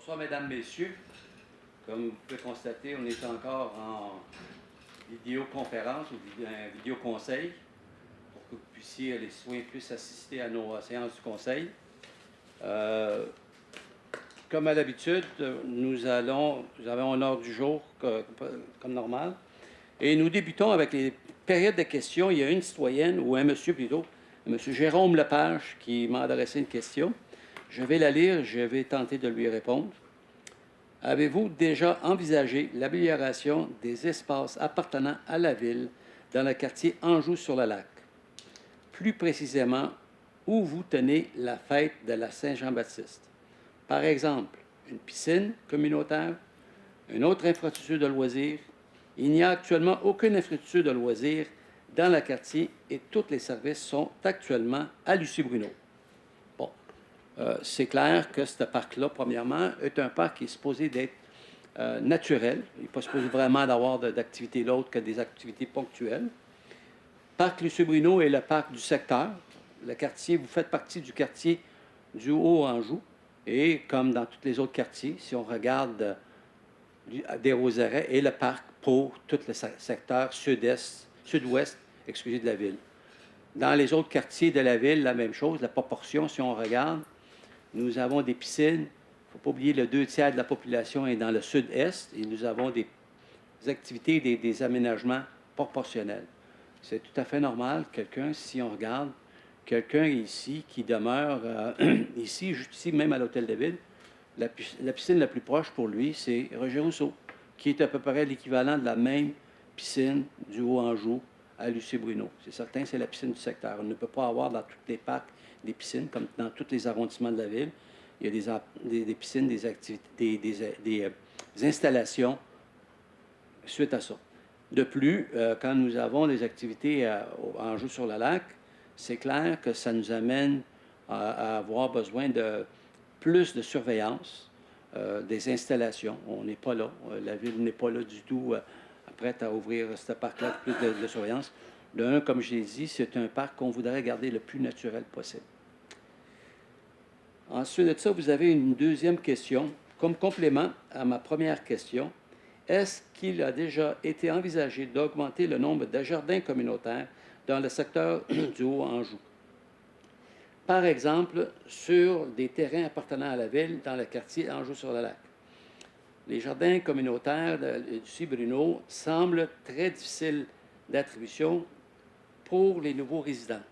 Bonsoir, mesdames, messieurs. Comme vous pouvez constater, on est encore en vidéoconférence ou vidéo-conseil pour que vous puissiez, les citoyens puissent assister à nos séances du conseil. Comme à l'habitude, nous avons un ordre du jour comme normal. Et nous débutons avec les périodes de questions. Il y a une citoyenne, ou un monsieur plutôt, M. Jérôme Lepage, qui m'a adressé une question. Je vais la lire, je vais tenter de lui répondre. Avez-vous déjà envisagé l'amélioration des espaces appartenant à la ville dans le quartier Anjou-sur-le-Lac? Plus précisément, où vous tenez la fête de la Saint-Jean-Baptiste? Par exemple, une piscine communautaire, une autre infrastructure de loisirs. Il n'y a actuellement aucune infrastructure de loisirs dans le quartier et tous les services sont actuellement à Lucie-Bruno. Bon, c'est clair que ce parc-là, premièrement, est un parc qui est supposé d'être naturel. Il n'est pas supposé vraiment d'avoir d'activités d'autres que des activités ponctuelles. Parc Lucie-Bruno est le parc du secteur. Le quartier, vous faites partie du quartier du Haut-Anjou. Et comme dans tous les autres quartiers, si on regarde des Roseraies et le parc pour tout le secteur sud-ouest, de la ville. Dans les autres quartiers de la ville, la même chose, la proportion, si on regarde, nous avons des piscines. Il ne faut pas oublier le 2 tiers de la population est dans le sud-est et nous avons des activités, des aménagements proportionnels. C'est tout à fait normal, quelqu'un, si on regarde, quelqu'un ici qui demeure ici, juste ici, même à l'hôtel de ville, la piscine la plus proche pour lui, c'est Roger Rousseau, qui est à peu près l'équivalent de la même piscine du Haut-Anjou à Lucie-Bruno. C'est certain, c'est la piscine du secteur. On ne peut pas avoir dans tous les parcs des piscines, comme dans tous les arrondissements de la ville. Il y a des piscines, des activités, des installations suite à ça. De plus, quand nous avons des activités à Anjou-sur-le-Lac, c'est clair que ça nous amène à avoir besoin de plus de surveillance des installations. On n'est pas là. La ville n'est pas là du tout prête à ouvrir ce parc-là, plus de surveillance. De un, comme je l'ai dit, c'est un parc qu'on voudrait garder le plus naturel possible. Ensuite de ça, vous avez une deuxième question. Comme complément à ma première question, est-ce qu'il a déjà été envisagé d'augmenter le nombre de jardins communautaires dans le secteur du Haut-Anjou? Par exemple, sur des terrains appartenant à la ville dans le quartier Anjou-sur-le-Lac. Les jardins communautaires de Lucie-Bruno semblent très difficiles d'attribution pour les nouveaux résidents.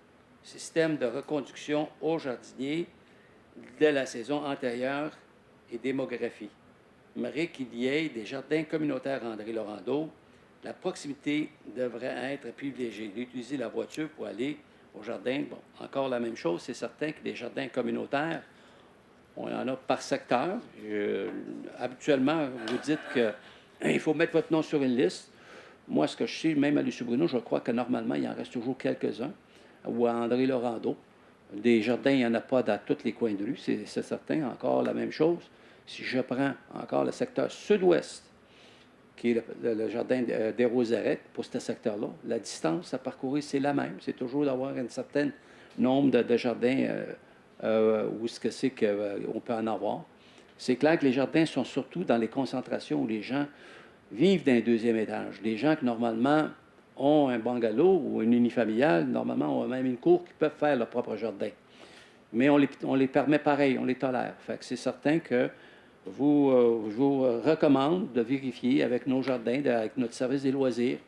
Système de reconduction aux jardiniers de la saison antérieure et démographie. J'aimerais qu'il y ait des jardins communautaires André Laurando. La proximité devrait être privilégiée. D'utiliser la voiture pour aller au jardin, bon, encore la même chose. C'est certain que les jardins communautaires, on en a par secteur. Habituellement, vous dites qu'il faut mettre votre nom sur une liste. Moi, ce que je sais, même à Lucie-Bruno, je crois que normalement, il en reste toujours quelques-uns. Ou à André Laurando. Des jardins, il n'y en a pas dans tous les coins de rue, c'est certain. Encore la même chose. Si je prends encore le secteur sud-ouest, qui est le jardin des Roserettes, pour ce secteur-là, la distance à parcourir, c'est la même. C'est toujours d'avoir un certain nombre de jardins où ce que c'est qu'on peut en avoir. C'est clair que les jardins sont surtout dans les concentrations où les gens vivent d'un deuxième étage. Les gens qui, normalement, ont un bungalow ou une unifamiliale, normalement, ont même une cour qui peuvent faire leur propre jardin. Mais on les permet pareil, on les tolère. Fait que c'est certain que je vous recommande de vérifier avec nos jardins, avec notre service des loisirs,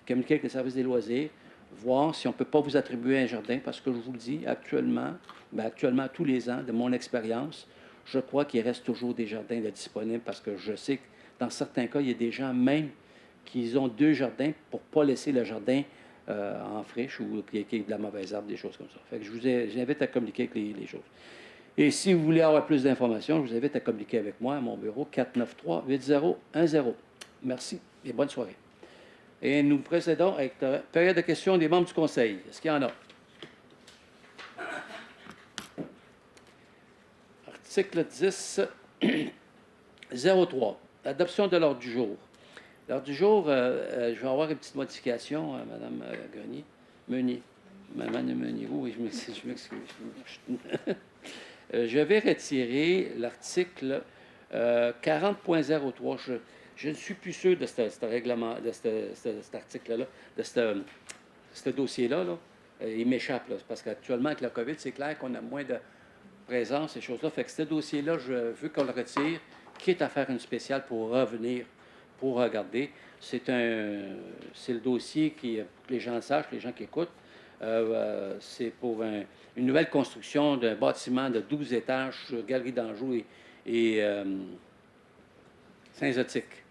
communiquer avec le service des loisirs, voir si on ne peut pas vous attribuer un jardin, parce que je vous le dis, actuellement, tous les ans, de mon expérience, je crois qu'il reste toujours des jardins disponibles, parce que je sais que dans certains cas, il y a des gens même qui ont 2 jardins pour ne pas laisser le jardin en friche ou qu'il y ait de la mauvaise herbe, des choses comme ça. Fait que j'invite à communiquer avec les choses. Et si vous voulez avoir plus d'informations, je vous invite à communiquer avec moi à mon bureau 493-8010. Merci et bonne soirée. Et nous procédons avec la période de questions des membres du Conseil. Est-ce qu'il y en a? Article 10, 03. Adoption de l'ordre du jour. L'ordre du jour, je vais avoir une petite modification, Mme Meunier. Mme Meunier, oui, je m'excuse. Je vais retirer l'article 40.03, je ne suis plus sûr de ce règlement, de cet article-là, de ce dossier-là. Là. Il m'échappe, là, parce qu'actuellement, avec la COVID, c'est clair qu'on a moins de présence, ces choses-là. Fait que ce dossier-là, je veux qu'on le retire, quitte à faire une spéciale pour revenir, pour regarder. C'est le dossier qui, pour que les gens le sachent, les gens qui écoutent, c'est pour une nouvelle construction d'un bâtiment de 12 étages sur Galerie d'Anjou et Saint-Zotique.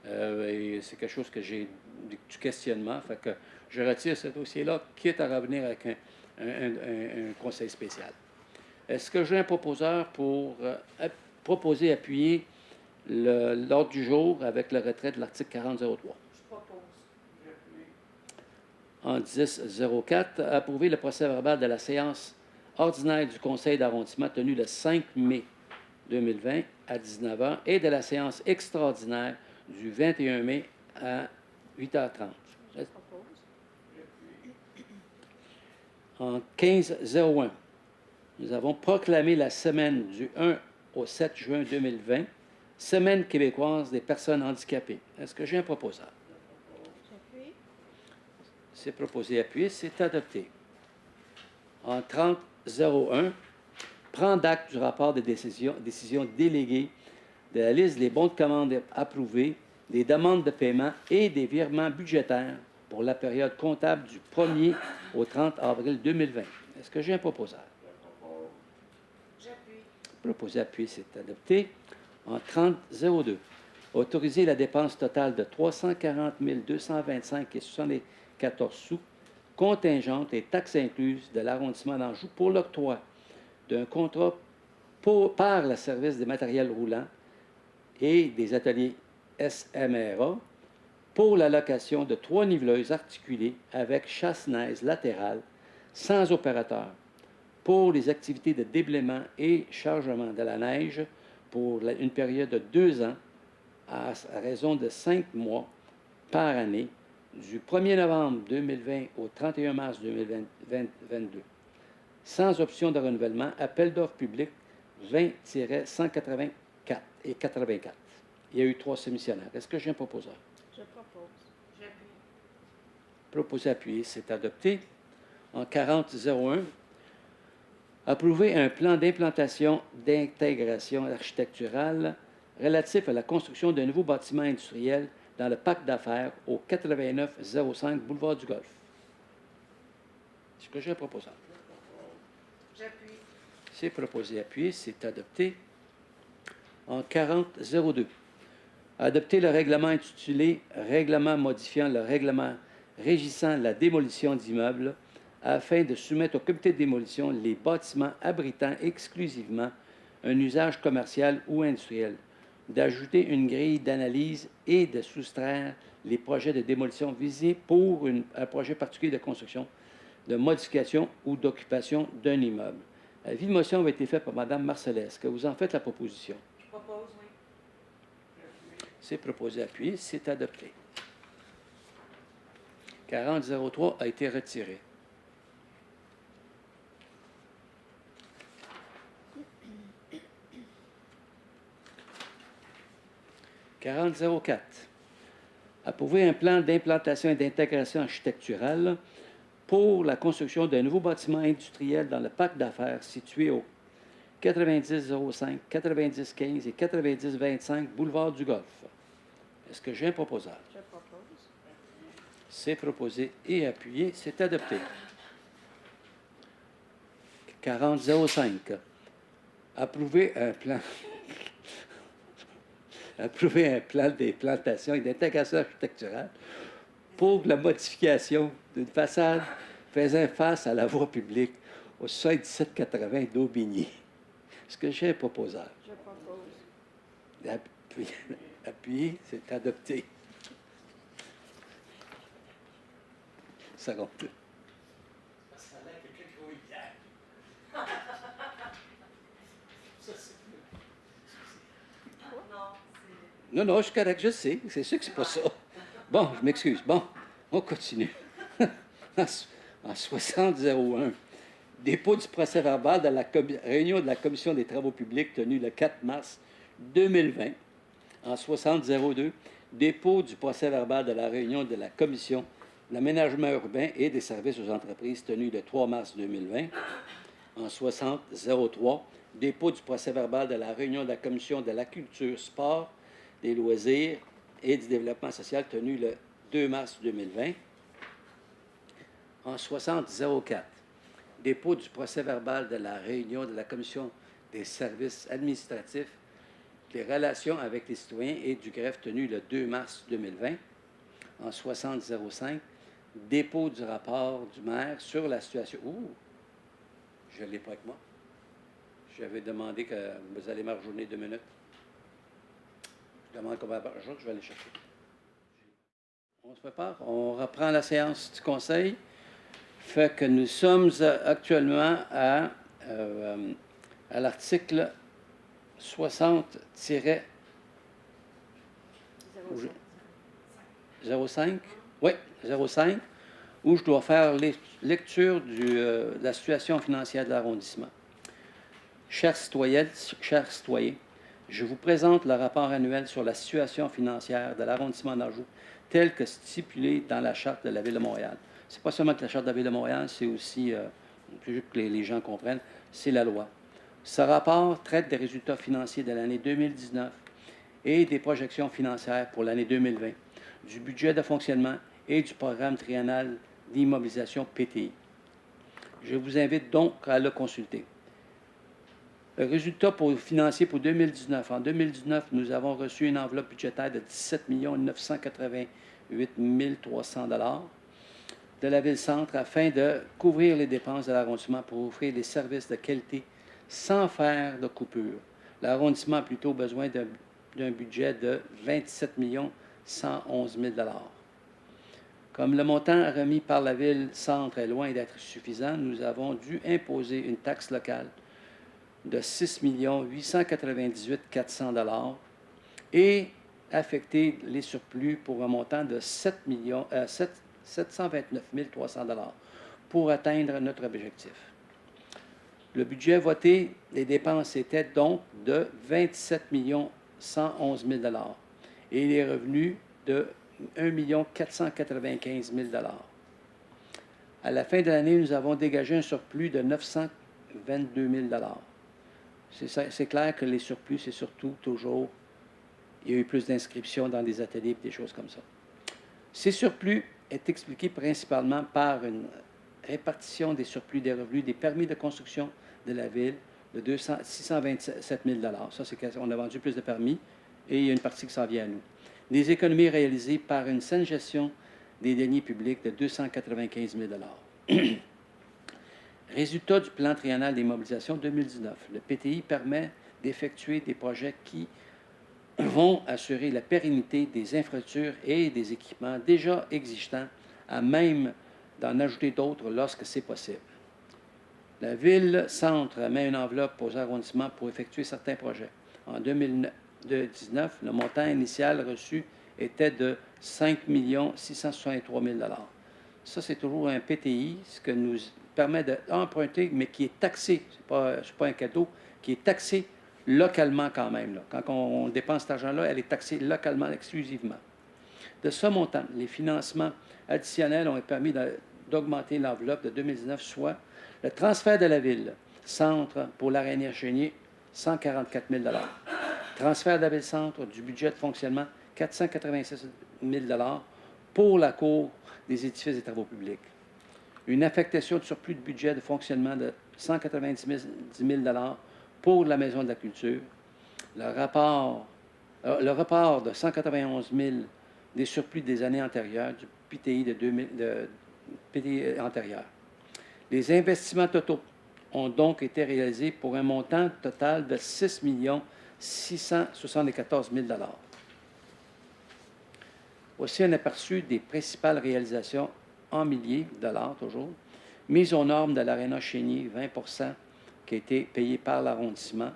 Et c'est quelque chose que j'ai du questionnement. Fait que je retire ce dossier-là, quitte à revenir avec un conseil spécial. Est-ce que j'ai un proposeur pour proposer, appuyer l'ordre du jour avec le retrait de l'article 4003? Je propose. En 10.04, approuver le procès-verbal de la séance ordinaire du conseil d'arrondissement tenue le 5 mai 2020 à 19h et de la séance extraordinaire du 21 mai à 8h30. Je propose. En 15.01, nous avons proclamé la semaine du 1 au 7 juin 2020, Semaine québécoise des personnes handicapées. Est-ce que j'ai un proposeur? J'appuie. C'est proposé, appuyé, c'est adopté. En 30.01, prendre acte du rapport de décision déléguée de la liste des bons de commande approuvés, des demandes de paiement et des virements budgétaires pour la période comptable du 1er au 30 avril 2020. Est-ce que j'ai un proposeur? J'appuie. Proposé, appuyé, c'est adopté. En 30.02, autoriser la dépense totale de 340 225,74 sous, contingente et taxes incluses de l'arrondissement d'Anjou pour l'octroi d'un contrat par le service des matériels roulants et des ateliers SMRA pour la location de 3 niveleuses articulées avec chasse-neige latérale sans opérateur pour les activités de déblaiement et chargement de la neige pour une période de 2 ans à raison de 5 mois par année du 1er novembre 2020 au 31 mars 2022. Sans option de renouvellement, appel d'offres public 20-184 et 84. Il y a eu 3 soumissionnaires. Est-ce que j'ai un proposeur? Je propose. J'appuie. Proposé appuyé, c'est adopté. En 40.01, approuver un plan d'implantation d'intégration architecturale relatif à la construction d'un nouveau bâtiment industriel dans le parc d'affaires au 8905 boulevard du Golfe. Est-ce que j'ai un proposeur? J'appuie. C'est proposé appuyé, c'est adopté. En 40.02, adopter le règlement intitulé Règlement modifiant le règlement régissant la démolition d'immeubles afin de soumettre au comité de démolition les bâtiments abritant exclusivement un usage commercial ou industriel, d'ajouter une grille d'analyse et de soustraire les projets de démolition visés pour un projet particulier de construction, de modification ou d'occupation d'un immeuble. L'avis de motion avait été fait par Mme Marcellet. Est-ce que vous en faites la proposition? Je propose, oui. C'est proposé appuyé, c'est adopté. 40.03 a été retiré. « 40.04. Approuver un plan d'implantation et d'intégration architecturale pour la construction d'un nouveau bâtiment industriel dans le parc d'affaires situé au 9005, 9015 et 9025 boulevard du Golfe. Est-ce que j'ai un proposeur? Je propose. C'est proposé et appuyé. C'est adopté. 40.05. Approuver un plan. Approuver un plan d'implantation et d'intégration architecturale pour la modification d'une façade faisant face à la voie publique au 7780 d'Aubigny. Est-ce que j'ai un proposeur? Je propose. Appuyé, c'est adopté. Seconde. Ça a l'air que quelqu'un a eu hier. Ça, c'est plus. Non, Non, non, je suis correct, je sais. C'est sûr que c'est pas ça. Bon, je m'excuse. Bon, on continue. En 60.01, dépôt du procès-verbal de la réunion de la Commission des travaux publics tenue le 4 mars 2020. En 60-02, dépôt du procès-verbal de la réunion de la Commission de l'aménagement urbain et des services aux entreprises tenue le 3 mars 2020. En 60-03, dépôt du procès-verbal de la réunion de la Commission de la culture, sport, des loisirs et du développement social tenue le 2 mars 2020. En 60-04, dépôt du procès-verbal de la réunion de la Commission des services administratifs, des relations avec les citoyens et du greffe tenue le 2 mars 2020. En 60-05, dépôt du rapport du maire sur la situation. Je ne l'ai pas avec moi. J'avais demandé que vous allez m'arjourner 2 minutes. Je demande qu'on va je vais aller chercher. On se prépare. On reprend la séance du conseil. Fait que nous sommes actuellement à l'article 60-05. Oui, 05, où je dois faire lecture de la situation financière de l'arrondissement. Chers citoyens, je vous présente le rapport annuel sur la situation financière de l'arrondissement d'Anjou tel que stipulé dans la Charte de la Ville de Montréal. Ce n'est pas seulement que la Charte de la Ville de Montréal, c'est aussi, plus que les gens comprennent, c'est la loi. Ce rapport traite des résultats financiers de l'année 2019 et des projections financières pour l'année 2020, du budget de fonctionnement et du programme triennal d'immobilisation PTI. Je vous invite donc à le consulter. Le résultat financier pour 2019. En 2019, nous avons reçu une enveloppe budgétaire de 17 988 300 de la Ville-Centre afin de couvrir les dépenses de l'arrondissement pour offrir des services de qualité sans faire de coupure. L'arrondissement a plutôt besoin d'un budget de 27 111 000 Comme le montant remis par la Ville-Centre est loin d'être suffisant, nous avons dû imposer une taxe locale de 6 898 400 et affecter les surplus pour un montant de 729 300 pour atteindre notre objectif. Le budget voté, les dépenses étaient donc de 27 111 000 et les revenus de 1 495 000 À la fin de l'année, nous avons dégagé un surplus de 922 000 C'est clair que les surplus, c'est surtout toujours, il y a eu plus d'inscriptions dans des ateliers et des choses comme ça. Ces surplus est expliqué principalement par une répartition des surplus des revenus des permis de construction de la Ville de 627 000 Ça, c'est qu'on a vendu plus de permis et il y a une partie qui s'en vient à nous. Des économies réalisées par une saine gestion des deniers publics de 295 000 Résultat du plan triennal des mobilisations 2019. Le PTI permet d'effectuer des projets qui vont assurer la pérennité des infrastructures et des équipements déjà existants, à même d'en ajouter d'autres lorsque c'est possible. La Ville-Centre met une enveloppe aux arrondissements pour effectuer certains projets. En 2019, le montant initial reçu était de 5 663 000 Ça, c'est toujours un PTI, ce que nous permet d'emprunter, mais qui est taxé, ce n'est pas un cadeau, qui est taxé localement quand même. Là. Quand on dépense cet argent-là, elle est taxée localement exclusivement. De ce montant, les financements additionnels ont permis d'augmenter l'enveloppe de 2019, soit le transfert de la Ville-Centre pour l'Araignée Chénier, 144 000 transfert de la Ville-Centre du budget de fonctionnement, 486 000 pour la Cour des édifices et travaux publics. Une affectation de surplus de budget de fonctionnement de 190 000 pour la Maison de la Culture. Le report de 191 000 des surplus des années antérieures, du PTI PTI antérieur. Les investissements totaux ont donc été réalisés pour un montant total de 6 674 000 Voici un aperçu des principales réalisations en milliers de dollars, toujours. Mise aux normes de l'Aréna Chénier, 20 qui a été payé par l'arrondissement,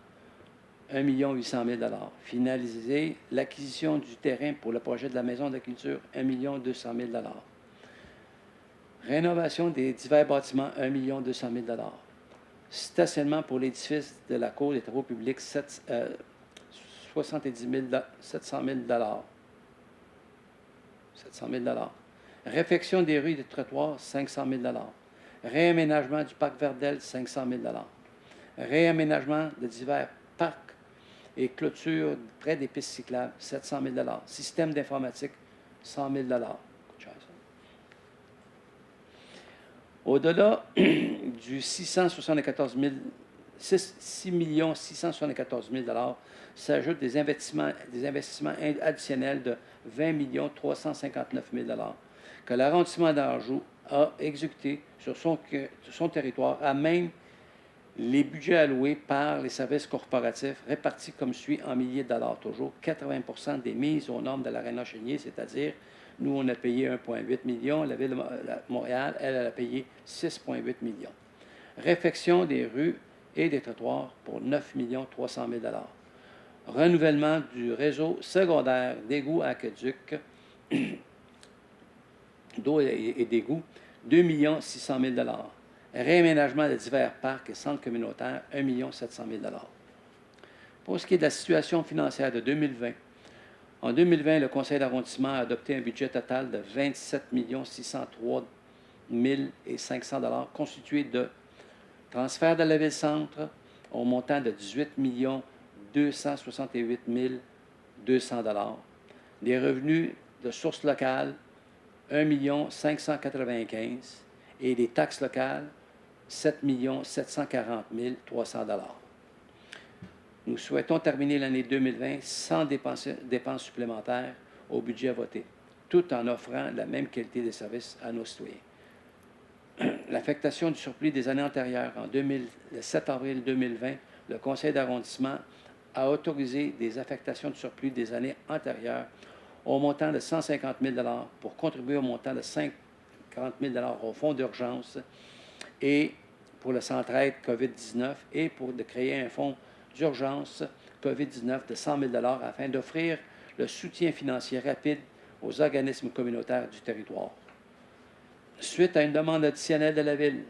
1 800 000 Finaliser l'acquisition du terrain pour le projet de la Maison de la Culture, 1 200 000 Rénovation des divers bâtiments, 1 200 000 Stationnement pour l'édifice de la Cour des travaux publics, 700 000 700 000 Réfection des rues et des trottoirs, 500 000 Réaménagement du parc Verdel, 500 000 Réaménagement de divers parcs et clôtures près des pistes cyclables, 700 000 Système d'informatique, 100 000 coûte cher, ça. Au-delà du 674 000 6 674 000 s'ajoutent des investissements additionnels de 20 359 000 que l'arrondissement d'Anjou a exécuté sur son territoire, à même les budgets alloués par les services corporatifs répartis comme suit en milliers de dollars toujours. 80 des mises aux normes de l'Aréna Chénier, c'est-à-dire, nous, on a payé 1,8 million, la Ville de Montréal, elle a payé 6,8 millions. Réfection des rues et des trottoirs pour 9 300 000 Renouvellement du réseau secondaire d'égouts à aqueduc, d'eau et d'égouts, 2 600 000 Réaménagement de divers parcs et centres communautaires, 1 700 000 Pour ce qui est de la situation financière de 2020, en 2020, le conseil d'arrondissement a adopté un budget total de 27 603 500 constitué de transfert de la Ville-Centre au montant de 18 268 200 des revenus de sources locales, 1 595 et des taxes locales, 7 740 300 Nous souhaitons terminer l'année 2020 sans dépenses supplémentaires au budget voté, tout en offrant la même qualité de service à nos citoyens. L'affectation du surplus des années antérieures. Le 7 avril 2020, le conseil d'arrondissement a autorisé des affectations de surplus des années antérieures au montant de 150 000 pour contribuer au montant de 50 000 au fonds d'urgence et pour le centre aide COVID-19 et pour de créer un fonds d'urgence COVID-19 de 100 000 afin d'offrir le soutien financier rapide aux organismes communautaires du territoire. Suite à une demande additionnelle de la Ville,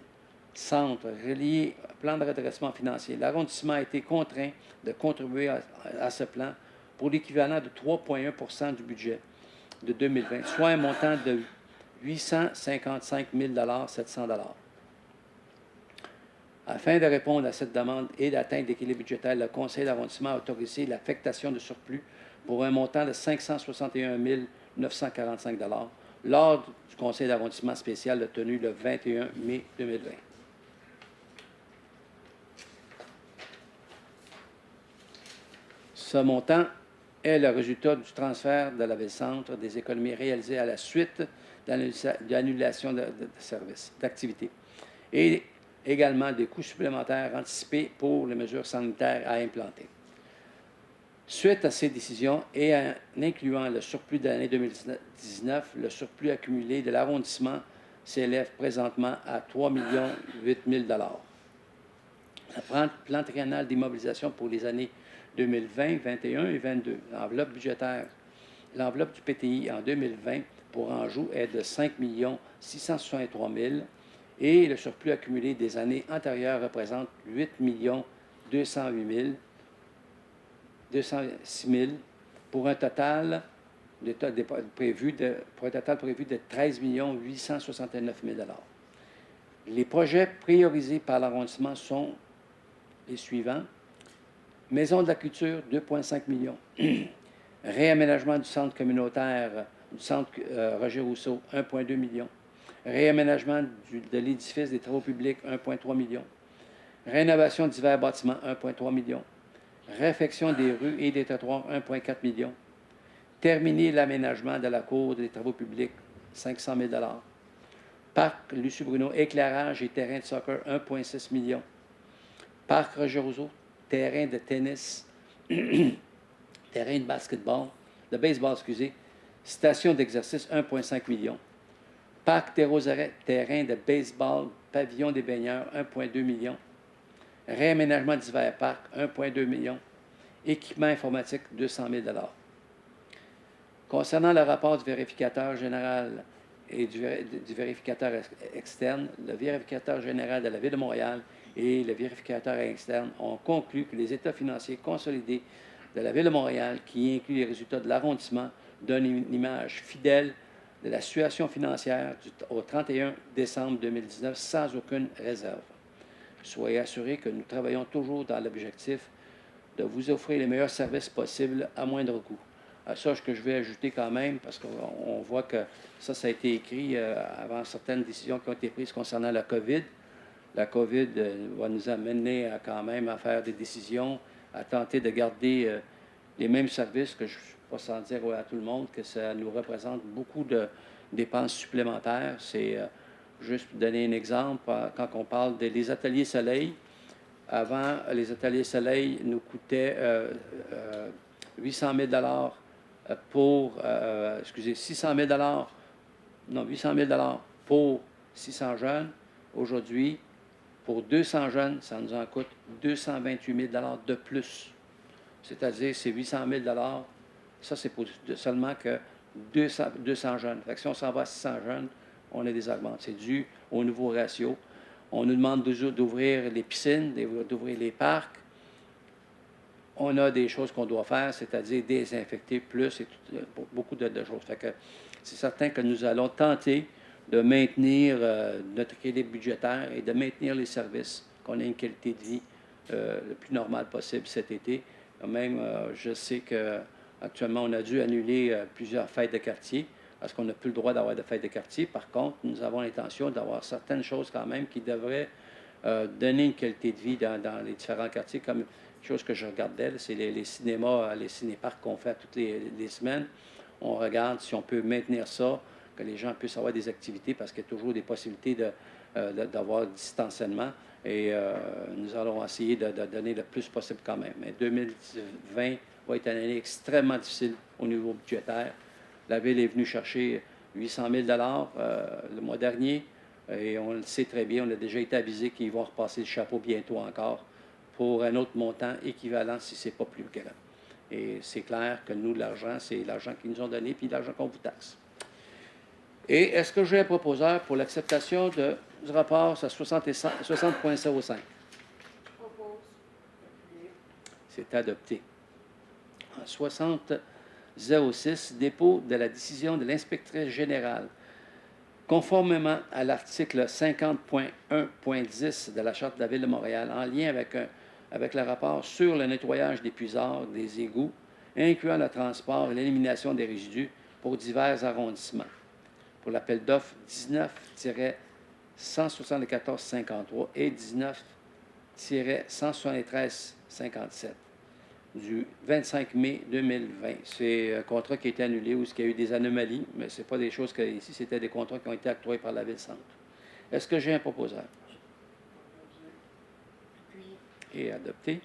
centre relié au plan de redressement financier, l'arrondissement a été contraint de contribuer à ce plan pour l'équivalent de 3,1 du budget de 2020, soit un montant de 855 700 Afin de répondre à cette demande et d'atteindre l'équilibre budgétaire, le conseil d'arrondissement a autorisé l'affectation de surplus pour un montant de 561 945 lors du conseil d'arrondissement spécial tenu le 21 mai 2020. Ce montant est le résultat du transfert de la Ville-Centre des économies réalisées à la suite de l'annulation de services, d'activités, et également des coûts supplémentaires anticipés pour les mesures sanitaires à implanter. Suite à ces décisions et en incluant le surplus de l'année 2019, le surplus accumulé de l'arrondissement s'élève présentement à 3 008 000 Le plan triennal d'immobilisation pour les années 2020, 2021 et 2022. L'enveloppe du PTI en 2020 pour Anjou est de 5 663 000 et le surplus accumulé des années antérieures représente 8 206 000 pour un total prévu de 13 869 000 Les projets priorisés par l'arrondissement sont les suivants. Maison de la culture, 2,5 millions. Réaménagement du centre communautaire, du centre Roger Rousseau, 1,2 million. Réaménagement de l'édifice des travaux publics, 1,3 million. Rénovation de divers bâtiments, 1,3 million. Réfection des rues et des trottoirs, 1,4 million. Terminer l'aménagement de la cour des travaux publics, 500 000 Parc Lucie Bruno, éclairage et terrain de soccer, 1,6 million. Parc Roger Rousseau, terrain de tennis, terrain de baseball, station d'exercice, 1,5 million. Parc des Roserets, terrain de baseball, pavillon des baigneurs, 1,2 million. Réaménagement de divers parcs, 1,2 million. Équipement informatique, 200 000 Concernant le rapport du vérificateur général et du vérificateur externe, le vérificateur général de la Ville de Montréal et le vérificateur externe ont conclu que les états financiers consolidés de la Ville de Montréal, qui inclut les résultats de l'arrondissement, donne une image fidèle de la situation financière au 31 décembre 2019 sans aucune réserve. Soyez assurés que nous travaillons toujours dans l'objectif de vous offrir les meilleurs services possibles à moindre coût. À ça, ce que je vais ajouter quand même, parce qu'on voit que ça a été écrit avant certaines décisions qui ont été prises concernant la COVID. La COVID va nous amener quand même à faire des décisions, à tenter de garder les mêmes services, que je ne suis pas sans dire à tout le monde que ça nous représente beaucoup de dépenses supplémentaires. C'est juste pour donner un exemple, quand on parle des ateliers soleil, avant, les ateliers soleil nous coûtaient 800 000 pour, 600 000 non, 800 000 pour 600 jeunes. Aujourd'hui, pour 200 jeunes, ça nous en coûte 228 000 de plus. C'est-à-dire, c'est 800 000 ça, c'est pour seulement que 200 jeunes. Fait que si on s'en va à 600 jeunes, on a des augmentations. C'est dû au nouveau ratio. On nous demande d'ouvrir les piscines, d'ouvrir les parcs. On a des choses qu'on doit faire, c'est-à-dire désinfecter plus et beaucoup de choses. Fait que c'est certain que nous allons tenter de maintenir notre équilibre budgétaire et de maintenir les services, qu'on ait une qualité de vie le plus normale possible cet été. Même, je sais qu'actuellement, on a dû annuler plusieurs fêtes de quartier parce qu'on n'a plus le droit d'avoir de fêtes de quartier. Par contre, nous avons l'intention d'avoir certaines choses quand même qui devraient donner une qualité de vie dans les différents quartiers, comme une chose que je regardais, c'est les cinémas, les cinéparcs qu'on fait toutes les semaines. On regarde si on peut maintenir ça, que les gens puissent avoir des activités, parce qu'il y a toujours des possibilités d'avoir du distanciement. Et nous allons essayer de donner le plus possible quand même. Mais 2020 va être une année extrêmement difficile au niveau budgétaire. La Ville est venue chercher 800 000 le mois dernier. Et on le sait très bien, on a déjà été avisé qu'ils vont repasser le chapeau bientôt encore pour un autre montant équivalent si ce n'est pas plus grand. Et c'est clair que nous, l'argent, c'est l'argent qu'ils nous ont donné puis l'argent qu'on vous taxe. Et est-ce que j'ai un proposeur pour l'acceptation du rapport à 60,05? Propose. C'est adopté. En 60,06, dépôt de la décision de l'inspectrice générale. Conformément à l'article 50.1.10 de la Charte de la Ville de Montréal, en lien avec le rapport sur le nettoyage des puisards, des égouts, incluant le transport et l'élimination des résidus pour divers arrondissements. Pour l'appel d'offres 19-174-53 et 19-173-57 du 25 mai 2020. C'est un contrat qui a été annulé ou qu'il y a eu des anomalies, mais ce n'est pas des choses que ici, c'était des contrats qui ont été octroyés par la Ville-Centre. Est-ce que j'ai un proposeur? Et adopté.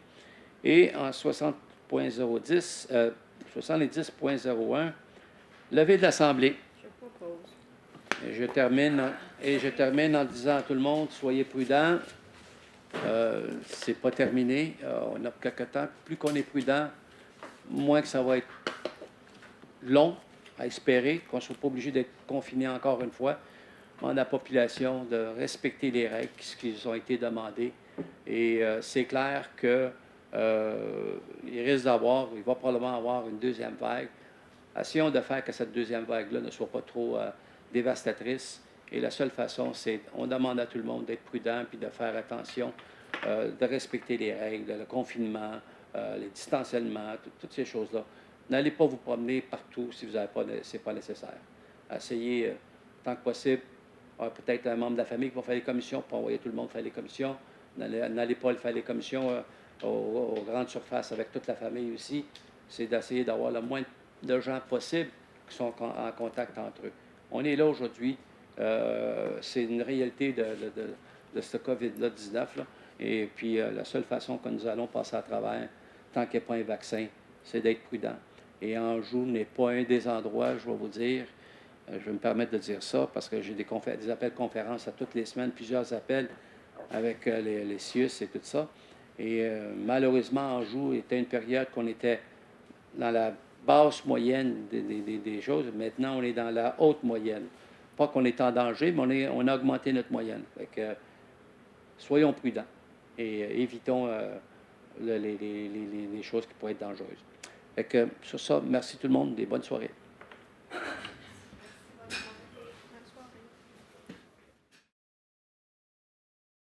Et en 60.010, 70.01, levée de l'Assemblée. Je propose. Et je termine en disant à tout le monde, soyez prudents. C'est pas terminé. On a quelques temps. Plus qu'on est prudent, moins que ça va être long à espérer, qu'on ne soit pas obligé d'être confiné encore une fois. On demande à la population de respecter les règles qui ont été demandées. Et c'est clair que il va probablement avoir une deuxième vague. Essayons de faire que cette deuxième vague-là ne soit pas trop dévastatrice. Et la seule façon, c'est on demande à tout le monde d'être prudent puis de faire attention, de respecter les règles, le confinement, les distanciaments, toutes ces choses-là. N'allez pas vous promener partout si vous n'avez pas, c'est pas nécessaire. Essayez, tant que possible, peut-être un membre de la famille qui va faire les commissions pour envoyer tout le monde faire les commissions. N'allez pas faire les commissions aux grandes surfaces avec toute la famille aussi. C'est d'essayer d'avoir le moins de gens possible qui sont en contact entre eux. On est là aujourd'hui. C'est une réalité de ce COVID-là, 19. Là. Et puis, la seule façon que nous allons passer à travers, tant qu'il n'y a pas un vaccin, c'est d'être prudent. Et Anjou n'est pas un des endroits, je vais vous dire, je vais me permettre de dire ça, parce que j'ai des appels conférences à toutes les semaines, plusieurs appels avec les CIUS et tout ça. Et malheureusement, Anjou était une période qu'on était dans la basse moyenne des choses. Maintenant, on est dans la haute moyenne. Pas qu'on est en danger, mais on a augmenté notre moyenne. Fait que, soyons prudents et évitons les choses qui pourraient être dangereuses. Fait que, sur ça, merci tout le monde et bonne soirée.